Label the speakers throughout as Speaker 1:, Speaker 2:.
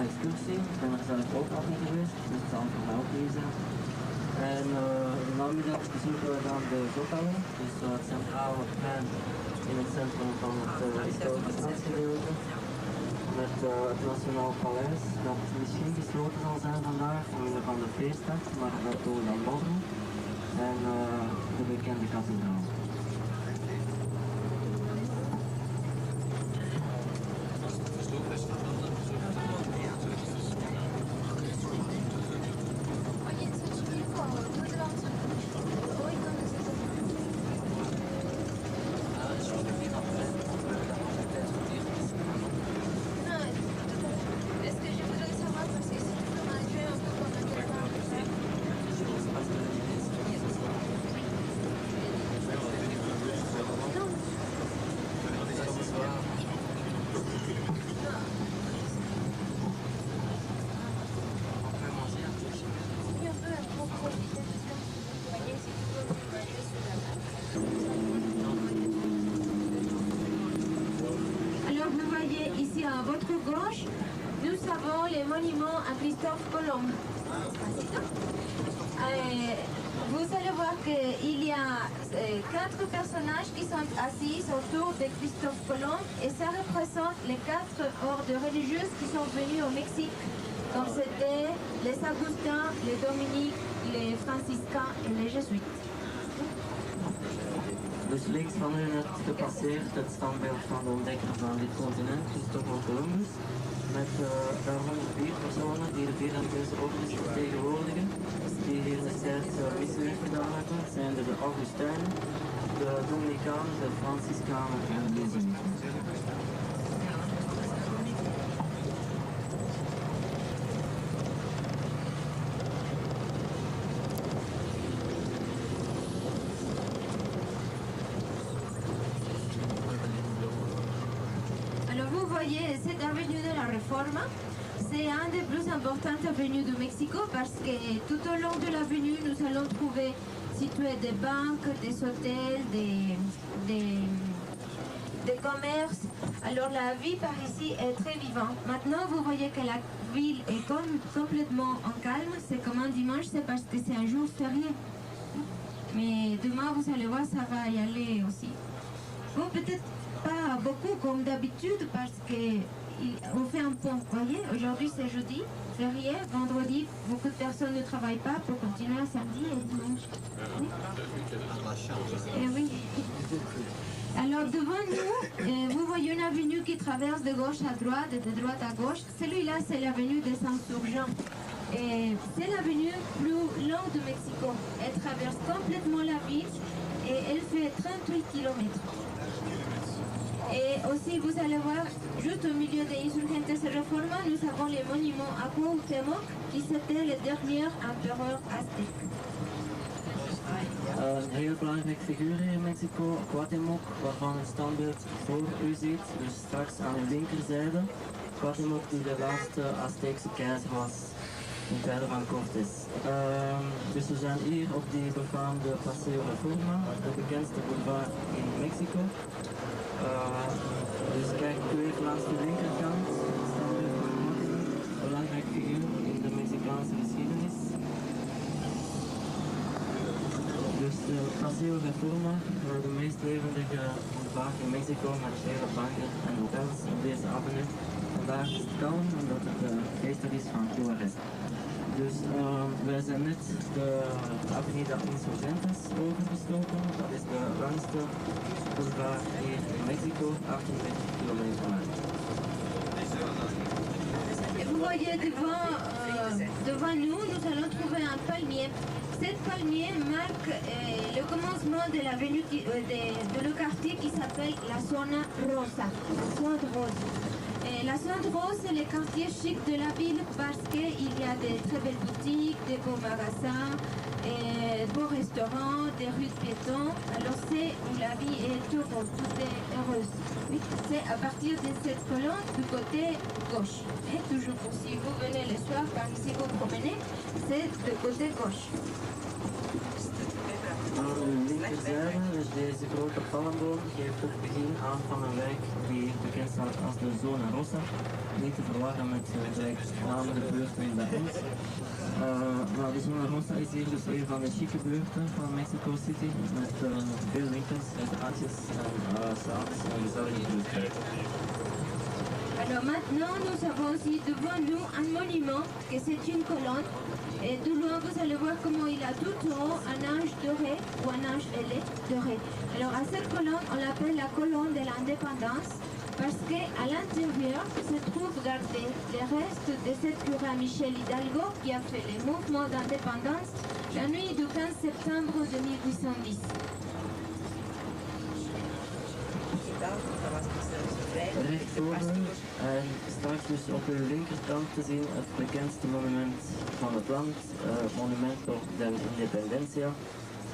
Speaker 1: excursie. Ik ben er zelf ook al niet geweest, dus het zal voor mij ook nieuw zijn. En de namiddag bezoeken we dan de Zottallen, dus het centrale plein in het centrum van het historische stadsgedeelte. Met het Nationaal Paleis, dat misschien gesloten zal zijn vandaag, omwille van de feestdag, maar dat doen we dan morgen. En de bekende kathedraal.
Speaker 2: Alors vous voyez ici à votre gauche, nous avons les monuments à Christophe Colomb. Vous allez voir qu'il y a 4 personnages qui sont assis autour de Christophe Colomb et ça représente les 4 ordres religieuses qui sont venus au Mexique. Donc c'était les Augustins, les Dominiques, les Franciscains et les Jésuites.
Speaker 1: Dus links van u net gepasseerd het standbeeld van de ontdekker van dit continent, Christopher Columbus, met daarvan 4 personen die de 4 religieuze orders vertegenwoordigen, die hier destijds miswerk gedaan hebben. Het zijn de Augustijnen, de Dominicanen, de Franciscanen en de Jezuïeten.
Speaker 2: Alors vous voyez cette avenue de la Reforma, c'est un des plus importantes avenues de Mexico parce que tout au long de l'avenue nous allons trouver situés des banques, des hôtels, des commerces. Alors la vie par ici est très vivante. Maintenant vous voyez que la ville est complètement en calme, c'est comme un dimanche, c'est parce que c'est un jour férié. Mais demain vous allez voir ça va y aller aussi. Bon, peut-être pas beaucoup comme d'habitude parce qu'on fait un pont, vous voyez, aujourd'hui c'est jeudi, férié, vendredi, beaucoup de personnes ne travaillent pas pour continuer à samedi et dimanche. Oui. Et oui. Alors devant nous, vous voyez une avenue qui traverse de gauche à droite et de droite à gauche. Celui-là c'est l'avenue des Insurgents. Et c'est l'avenue plus longue de Mexico. Elle traverse complètement la ville et elle fait 38 km. Et aussi, vous allez voir, juste au milieu des Insurgentes Reforma, nous avons les monuments à Cuauhtémoc, qui c'était le dernier empereur aztèque.
Speaker 1: Een heel belangrijk figuur hier in Mexico, Cuauhtémoc, waarvan het standbeeld voor u ziet, dus straks aan uw linkerzijde. Cuauhtémoc die de laatste Azteekse keizer was in tijden van Cortés. Dus we zijn hier op die befaamde Paseo Reforma, de bekendste boulevard in Mexico. Dus kijk u even langs de linkerkant, het standbeeld van Cuauhtémoc, een belangrijk figuur in de Mexicaanse geschiedenis. Dus de Paseo Reforma, de meest levendige boulevard in Mexico met vele banken en hotels op deze avenue. Vandaag is het kalm omdat het feestdag is van Juarez. Dus wij zijn net de Avenida Insurgentes overgestoken. Dat is de langste boulevard hier in Mexico, 38 kilometer lang.
Speaker 2: Vous voyez devant nous, nous allons trouver un palmier. Cet palmier marque le commencement de l'avenue de le quartier qui s'appelle la Zona Rosa, la zone rose. Et la zone rose, c'est le quartier chic de la ville parce qu'il y a des très belles boutiques, des beaux magasins, des beaux restaurants, des rues de piétons. Alors c'est où la vie est heureuse, tout est heureuse. Oui, c'est à partir de cette colonne du côté gauche. Et toujours si vous venez le soir par ici vous promenez, c'est du côté gauche.
Speaker 1: Aan uw linkerzijde, dus Deze grote palmboom geeft het begin aan van een wijk die bekend staat als de Zona Rossa. Niet te verwarren met de gelijknamige buurten bij ons. Maar de Zona Rossa is hier dus een van de chique buurten van Mexico City met veel winkels, restaurantjes en s'avonds een gezellige buurt.
Speaker 2: Alors maintenant, nous avons aussi devant nous un monument, que c'est une colonne. Et de loin, vous allez voir comment il a tout en haut un ange doré ou un ange ailé doré. Alors à cette colonne, on l'appelle la colonne de l'indépendance parce qu'à l'intérieur se trouvent gardés les restes de cette cura Michel Hidalgo qui a fait les mouvements d'indépendance la nuit du 15 septembre de 1810.
Speaker 1: Recht voor u en straks dus op uw linkerkant te zien het bekendste monument van het land, Monumento de la Independencia,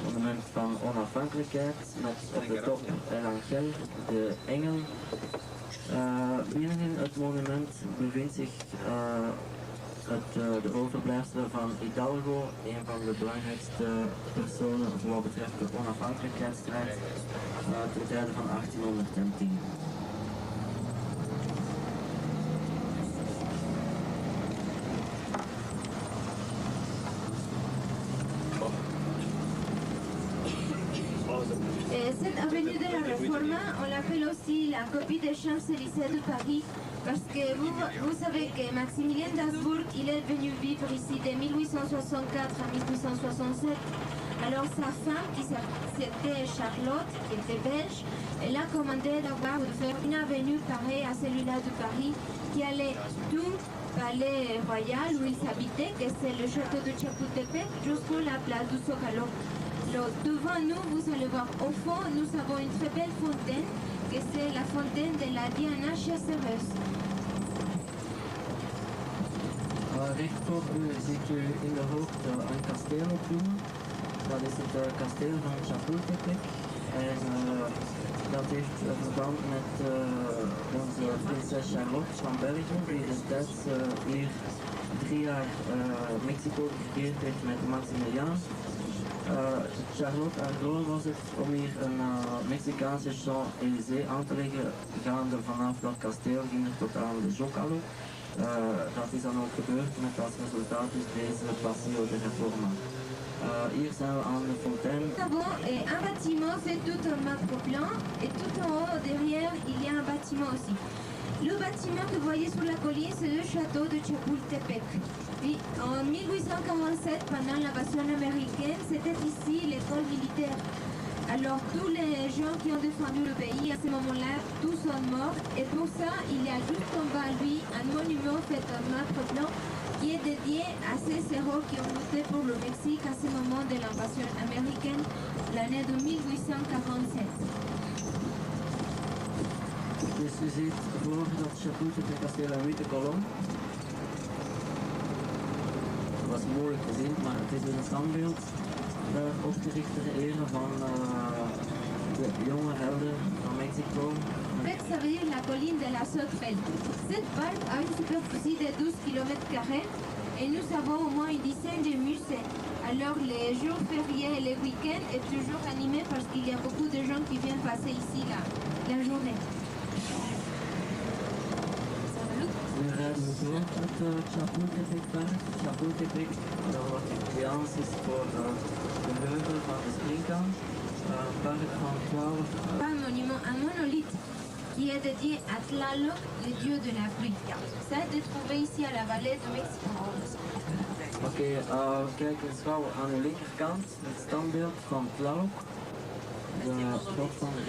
Speaker 1: monument van onafhankelijkheid met op de top El Ángel, de engel. Binnenin het monument bevindt zich de overblijfselen van Hidalgo, een van de belangrijkste personen voor wat betreft de onafhankelijkheidsstrijd ten tijde van 1810.
Speaker 2: Cette avenue de la Réforme, on l'appelle aussi la copie des Champs-Élysées de Paris, parce que vous savez que Maximilien d'Habsbourg, il est venu vivre ici de 1864 à 1867. Alors sa femme, qui c'était Charlotte, qui était belge, elle a commandé d'avoir de faire une avenue pareille à celui-là de Paris, qui allait du palais royal où ils habitaient, que c'est le château de Chapultepec, jusqu'à la place du Zócalo. Alors, devant nous, vous allez voir au fond, nous avons une très belle fontaine, que c'est la fontaine de la Diana chassereuse.
Speaker 1: Recht voor u ziet u in de hoogte een kasteel opdoen. Dat is het kasteel van Chapultepec. En dat heeft verband met onze prinses Charlotte van België, die destijds hier 3 jaar Mexico geregeerd heeft met Maximilian. Charlotte haar droom was het om hier een Mexicaanse Champs-Élysées aan te leggen, gaande vanaf dat kasteel ging er tot aan de Zócalo. Dat is dan ook gebeurd met als resultaat dus deze Paseo de Reforma. Hier zijn we aan de fontaine.
Speaker 2: Nous avons un bâtiment fait tout en macro plan et tout en haut derrière il y a un bâtiment aussi. Le bâtiment que vous voyez sur la colline, c'est le château de Chapultepec. Puis, en 1847, pendant l'invasion américaine, c'était ici l'école militaire. Alors tous les gens qui ont défendu le pays à ce moment-là, tous sont morts. Et pour ça, il y a juste en bas, lui, un monument fait en macro plan qui est dédié à ces héros qui ont lutté pour le Mexique à ce moment de l'invasion américaine, l'année de 1847.
Speaker 1: Dus u ziet voor dat Chapultepec kasteel een witte kolom. Dat was moeilijk te zien, maar het is dus een standbeeld opgericht ter ere van de jonge helden van Mexico.
Speaker 2: Pec, ça veut dire la colline de la Sauterelle. Cette parc a une superficie de 12 km et nous avons au moins une dizaine de musées. Alors les jours fériés et les week-ends est toujours animé parce qu'il y a beaucoup de gens qui viennent passer ici la journée.
Speaker 1: We rijden nu door het Chapultepec-park. Chapultepec, wat Italiaans is voor de heuvel van de springkaan. Een park van 12.
Speaker 2: Un monolithe qui est dédié à Tlaloc, le dieu de la pluie. Ça a été trouvé ici à la vallée de Mexico.
Speaker 1: Oké, kijk eens gauw aan de linkerkant het standbeeld van Tlaloc, de god van de regen.